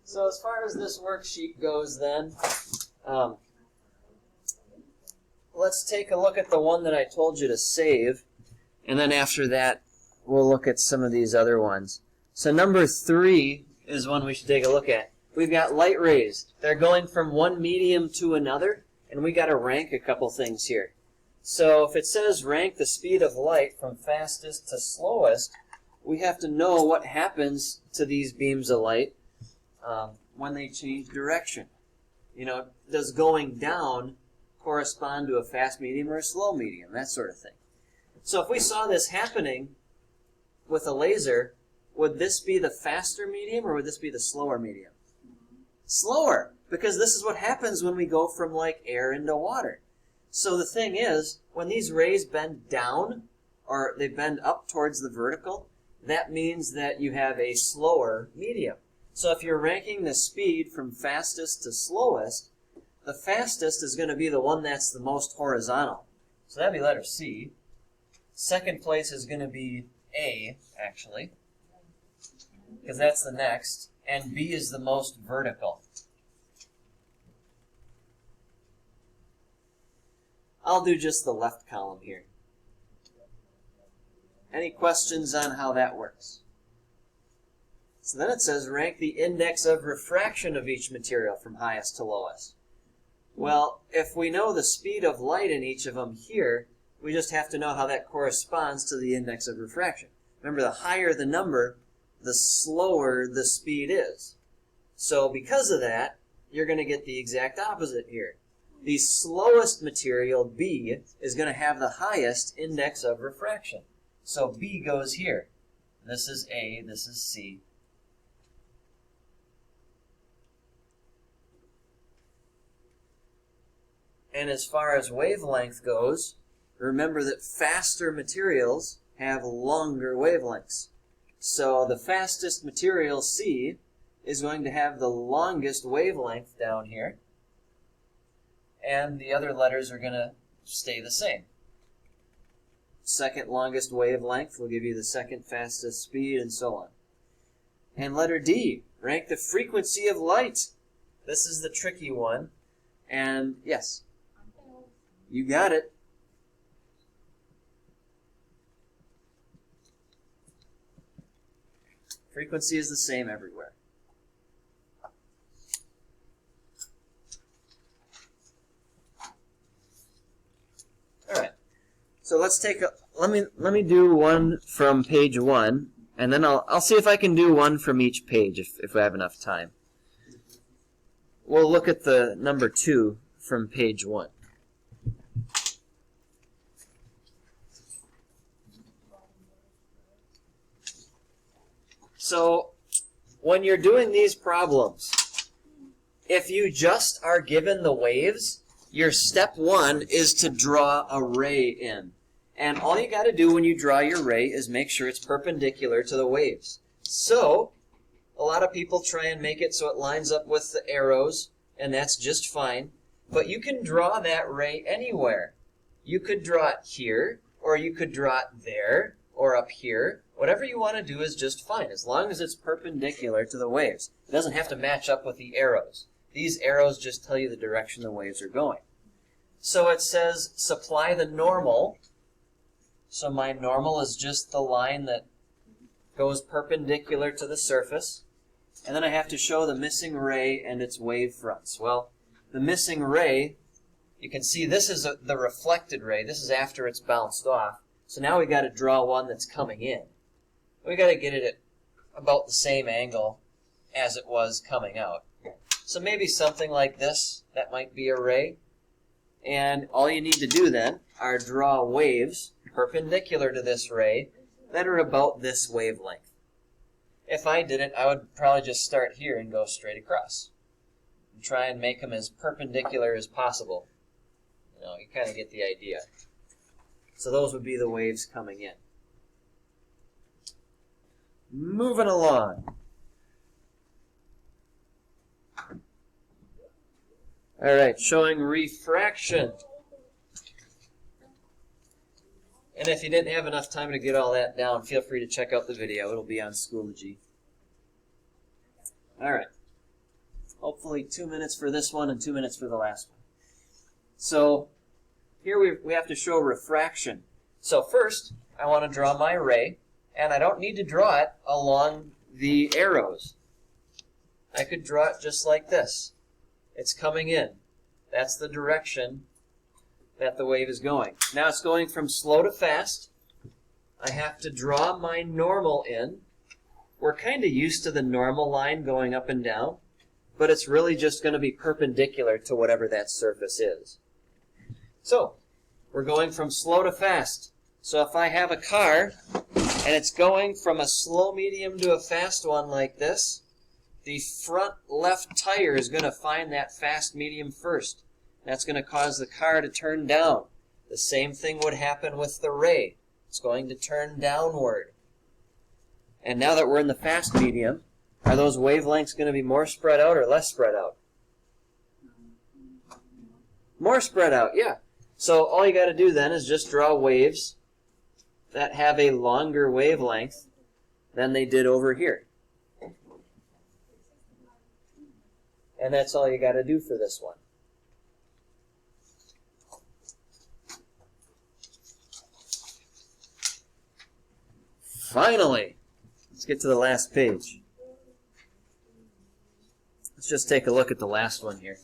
So as far as this worksheet goes then, let's take a look at the one that I told you to save, and then after that we'll look at some of these other ones. So number 3 is one we should take a look at. We've got light rays. They're going from one medium to another, and we got to rank a couple things here. So if it says rank the speed of light from fastest to slowest, we have to know what happens to these beams of light when they change direction. You know, does going down correspond to a fast medium or a slow medium, that sort of thing. So if we saw this happening with a laser, would this be the faster medium or would this be the slower medium? Slower, because this is what happens when we go from like air into water. So the thing is, when these rays bend down or they bend up towards the vertical, that means that you have a slower medium. So if you're ranking the speed from fastest to slowest, the fastest is going to be the one that's the most horizontal. So that'd be letter C. Second place is going to be A, actually, because that's the next. And B is the most vertical. I'll do just the left column here. Any questions on how that works? So then it says rank the index of refraction of each material from highest to lowest. Well, if we know the speed of light in each of them here, we just have to know how that corresponds to the index of refraction. Remember, the higher the number, the slower the speed is. So because of that, you're going to get the exact opposite here. The slowest material, B, is going to have the highest index of refraction. So B goes here. This is A, this is C. And as far as wavelength goes, remember that faster materials have longer wavelengths. So the fastest material, C, is going to have the longest wavelength down here. And the other letters are going to stay the same. Second longest wavelength will give you the second fastest speed, and so on. And letter D, rank the frequency of light. This is the tricky one. And yes, you got it. Frequency is the same everywhere. All right. So let's take a let me do one from page 1, and then I'll see if I can do one from each page if we have enough time. We'll look at the number 2 from page 1. So when you're doing these problems, if you just are given the waves, your step 1 is to draw a ray in. And all you got to do when you draw your ray is make sure it's perpendicular to the waves. So a lot of people try and make it so it lines up with the arrows, and that's just fine. But you can draw that ray anywhere. You could draw it here, or you could draw it there, or up here. Whatever you want to do is just fine, as long as it's perpendicular to the waves. It doesn't have to match up with the arrows. These arrows just tell you the direction the waves are going. So it says supply the normal. So my normal is just the line that goes perpendicular to the surface. And then I have to show the missing ray and its wave fronts. Well, the missing ray, you can see this is the reflected ray. This is after it's bounced off. So now we got to draw one that's coming in. We got to get it at about the same angle as it was coming out. So maybe something like this, that might be a ray. And all you need to do then are draw waves perpendicular to this ray that are about this wavelength. If I did it, I would probably just start here and go straight across. And try and make them as perpendicular as possible. You know, you kind of get the idea. So those would be the waves coming in. Moving along. All right, showing refraction. And if you didn't have enough time to get all that down, feel free to check out the video. It'll be on Schoology. All right. Hopefully 2 minutes for this one and 2 minutes for the last one. So here we have to show refraction. So first, I want to draw my ray, and I don't need to draw it along the arrows. I could draw it just like this. It's coming in. That's the direction that the wave is going. Now it's going from slow to fast. I have to draw my normal in. We're kind of used to the normal line going up and down, but it's really just going to be perpendicular to whatever that surface is. So, we're going from slow to fast. So if I have a car, and it's going from a slow medium to a fast one like this, the front left tire is going to find that fast medium first. That's going to cause the car to turn down. The same thing would happen with the ray. It's going to turn downward. And now that we're in the fast medium, are those wavelengths going to be more spread out or less spread out? More spread out, yeah. So all you got to do then is just draw waves that have a longer wavelength than they did over here. And that's all you got to do for this one. Finally, let's get to the last page. Let's just take a look at the last one here.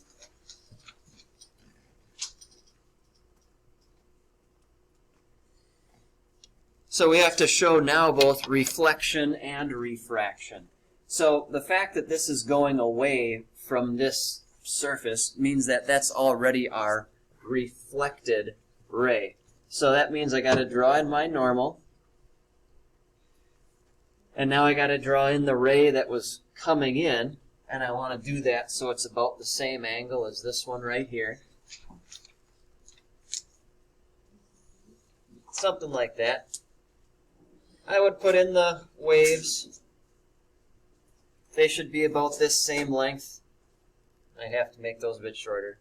So we have to show now both reflection and refraction. So the fact that this is going away from this surface means that that's already our reflected ray. So that means I got to draw in my normal. And now I got to draw in the ray that was coming in. And I want to do that so it's about the same angle as this one right here. Something like that. I would put in the waves. They should be about this same length. I'd have to make those a bit shorter.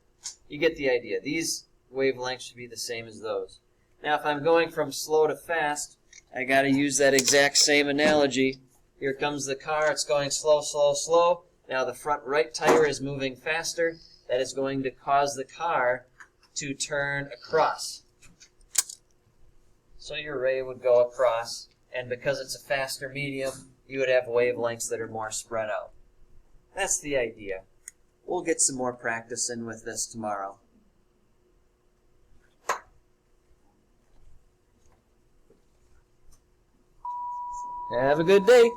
You get the idea. These wavelengths should be the same as those. Now if I'm going from slow to fast, I got to use that exact same analogy. Here comes the car. It's going slow, slow, slow. Now the front right tire is moving faster. That is going to cause the car to turn across. So your ray would go across. And because it's a faster medium, you would have wavelengths that are more spread out. That's the idea. We'll get some more practice in with this tomorrow. Have a good day.